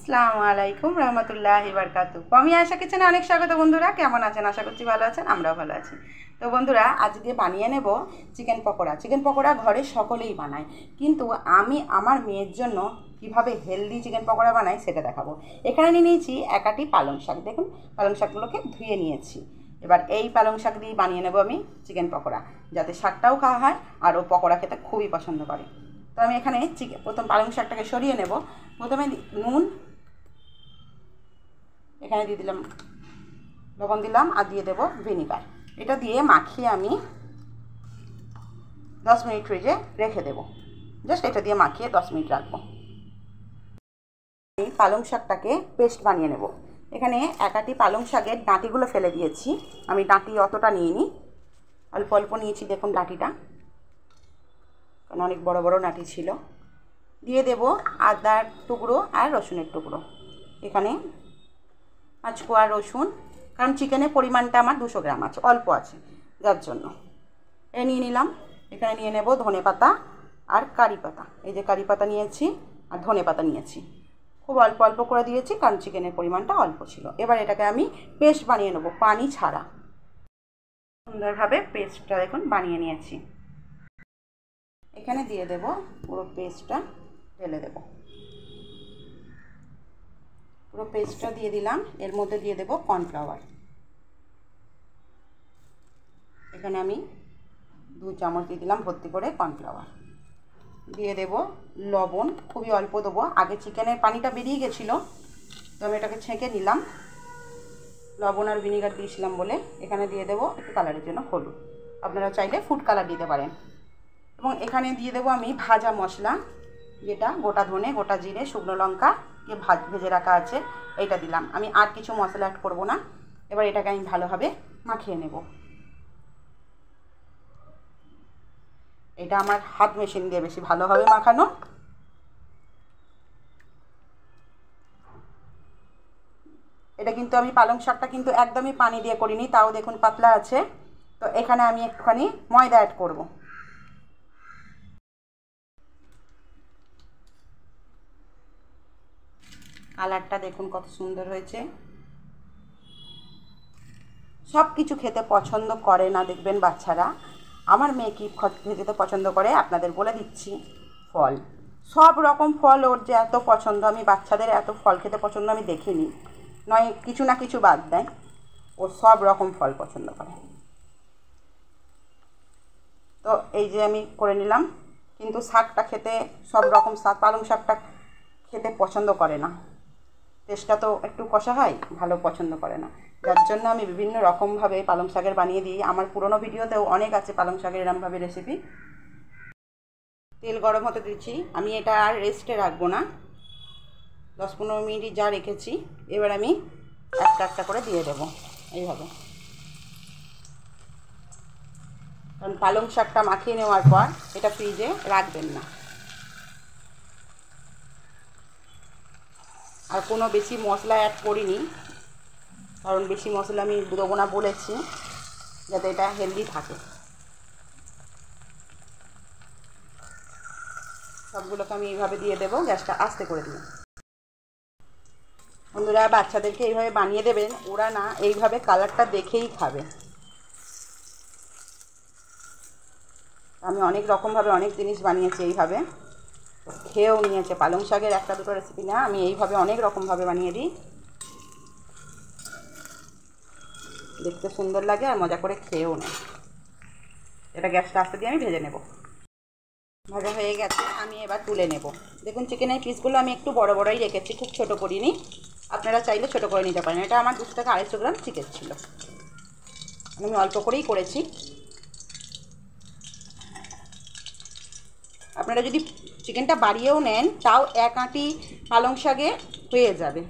আসসালামু আলাইকুম রহমতুল্লাহি বারাকাতু। আমি আশা কিচেনে অনেক স্বাগত। বন্ধুরা কেমন আছেন? আশা করছি ভালো আছেন, আমরাও ভালো আছি। তো বন্ধুরা আজকে বানিয়ে নেব চিকেন পকোড়া। চিকেন পকোড়া ঘরে সকলেই বানায়, কিন্তু আমি আমার মেয়ের জন্য কিভাবে হেলদি চিকেন পকোড়া বানাই সেটা দেখাবো। এখানে নিয়ে নিয়েছি একাটি পালং শাক। দেখুন পালং শাকগুলোকে ধুয়ে নিয়েছি। এবার এই পালং শাক দিয়ে বানিয়ে নেব আমি চিকেন পকোড়া, যাতে শাকটাও খাওয়া হয় আর ও পকোড়া খেতে খুবই পছন্দ করে। তো আমি এখানে প্রথম পালং শাকটাকে সরিয়ে নেব। প্রথমে নুন এখানে দিয়ে দিলাম, লবণ দিলাম আর দিয়ে দেব ভিনিগার। এটা দিয়ে মাখিয়ে আমি 10 মিনিট ফ্রিজে রেখে দেব। জাস্ট এটা দিয়ে মাখিয়ে 10 মিনিট রাখবো। এই পালং শাকটাকে পেস্ট বানিয়ে নেব। এখানে একাটি পালং শাকের ডাঁটিগুলো ফেলে দিয়েছি। আমি ডাঁটি অতটা নিইনি, অল্প অল্প নিয়েছি। দেখুন ডাঁটিটা, কারণ অনেক বড় বড় ডাঁটি ছিল। দিয়ে দেব আদার টুকরো আর রসুনের টুকরো। এখানে 5 কোয়া রসুন, কারণ চিকেনের পরিমাণটা আমার 200 গ্রাম আছে, অল্প আছে, যার জন্য এ নিয়ে নিলাম। এখানে নিয়ে নেব ধনে পাতা আর কারি পাতা। এই যে কারি পাতা নিয়েছি আর ধনে পাতা নিয়েছি। খুব অল্প অল্প করে দিয়েছি, কারণ চিকেনের পরিমাণটা অল্প ছিল। এবার এটাকে আমি পেস্ট বানিয়ে নেব, পানি ছাড়া। সুন্দরভাবে পেস্টটা দেখুন বানিয়ে নিয়েছি। এখানে দিয়ে দেব পুরো পেস্টটা, ঢেলে দেব। পুরো পেস্টটা দিয়ে দিলাম। এর মধ্যে দিয়ে দেব কর্নফ্লাওয়ার। এখানে আমি 2 চামচ দিয়ে দিলাম ভর্তি করে কর্নফ্লাওয়ার। দিয়ে দেব লবণ, খুবই অল্প দেবো। আগে চিকেনের পানিটা বেরিয়ে গেছিলো, তো আমি এটাকে ছেঁকে নিলাম। লবণ আর ভিনিগার দিয়েছিলাম বলে। এখানে দিয়ে দেবো একটু কালারের জন্য হলুদ, আপনারা চাইলে ফুড কালার দিতে পারেন। এবং এখানে দিয়ে দেবো আমি ভাজা মশলা, যেটা গোটা ধনে, গোটা জিরে, শুকনো লঙ্কা দিয়ে ভেজে রাখা আছে, এইটা দিলাম। আমি আর কিছু মশলা অ্যাড করব না। এবার এটাকে আমি ভালোভাবে মাখিয়ে নেব। এটা আমার হাত মেশিন দিয়ে বেশি ভালোভাবে মাখানো। এটা কিন্তু আমি পালং শাকটা কিন্তু একদমই পানি দিয়ে করিনি, তাও দেখুন পাতলা আছে। তো এখানে আমি একটুখানি ময়দা অ্যাড করব। কালারটা দেখুন কত সুন্দর হয়েছে। সব কিছু খেতে পছন্দ করে না দেখবেন বাচ্চারা। আমার মেয়ে কি খেতে পছন্দ করে আপনাদের বলে দিচ্ছি। ফল, সব রকম ফল ওর যে এত পছন্দ, আমি বাচ্চাদের এত ফল খেতে পছন্দ আমি দেখিনি। নয় কিছু না কিছু বাদ দেয়, ও সব রকম ফল পছন্দ করে। তো এই যে আমি করে নিলাম। কিন্তু শাকটা খেতে, সব রকম শাক, পালং শাকটা খেতে পছন্দ করে না। টেস্টটা তো একটু কষা হয়, ভালো পছন্দ করে না, যার জন্য আমি বিভিন্ন রকমভাবে পালং শাকের বানিয়ে দিই। আমার পুরনো ভিডিওতেও অনেক আছে পালং শাকের এরমভাবে রেসিপি। তেল গরম হতে দিচ্ছি। আমি এটা আর রেস্টে রাখবো না, 10-15 মিনিট যা রেখেছি। এবার আমি একটা একটা করে দিয়ে দেবো এইভাবে, কারণ পালং শাকটা মাখিয়ে নেওয়ার পর এটা ফ্রিজে রাখবেন না। আর কোনো বেশি মশলা অ্যাড করিনি, কারণ বেশি মশলা আমি দেবো না বলেছি, যাতে এটা হেলদি থাকে। সবগুলোকে আমি এইভাবে দিয়ে দেবো। গ্যাসটা আস্তে করে দিই। বন্ধুরা বাচ্চাদেরকে এইভাবে বানিয়ে দেবেন, ওরা না এইভাবে কালারটা দেখেই খাবে। আমি অনেক রকমভাবে অনেক জিনিস বানিয়েছি এইভাবে, খেয়েও নিয়েছে। পালং শাকের একটা দুটো রেসিপি না, আমি এইভাবে অনেক রকমভাবে বানিয়ে দিই। দেখতে সুন্দর লাগে আর মজা করে খেয়েও নেয়। এটা গ্যাসটা আস্তে দিয়ে আমি ভেজে নেব। ভাজা হয়ে গেছে, আমি এবার তুলে নেব। দেখুন চিকেনের পিসগুলো আমি একটু বড় বড়ই রেখেছি, খুব ছোট করিনি। আপনারা চাইলে ছোট করে নিতে পারেন। এটা আমার 200 থেকে 250 গ্রাম চিকেন ছিল, আমি অল্প করেই করেছি। আপনারা যদি চিকেনটা বাড়িয়েও নেন, তাও 1 আঁটি পালং শাকে হয়ে যাবে।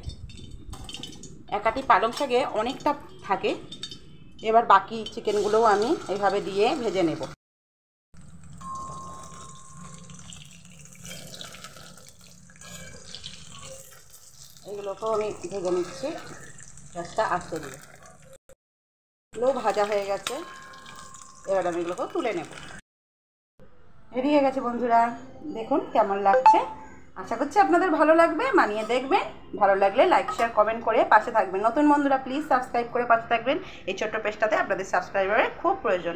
1 আঁটি পালং শাকে অনেকটা থাকে। এবার বাকি চিকেনগুলোও আমি এইভাবে দিয়ে ভেজে নেব। এগুলোকেও আমি ভেজে নিচ্ছি, গ্যাসটা আস্তে দিয়ে। এগুলোও ভাজা হয়ে গেছে। এবার আমি এগুলোকেও তুলে নেব। রেডি হয়ে গেছে বন্ধুরা, দেখুন কেমন লাগছে। আশা করছি আপনাদের ভালো লাগবে, বানিয়ে দেখবেন। ভালো লাগলে লাইক শেয়ার কমেন্ট করে পাশে থাকবেন। নতুন বন্ধুরা প্লিজ সাবস্ক্রাইব করে পাশে থাকবেন। এই ছোট্ট পেজটাতে আপনাদের সাবস্ক্রাইবারের খুব প্রয়োজন।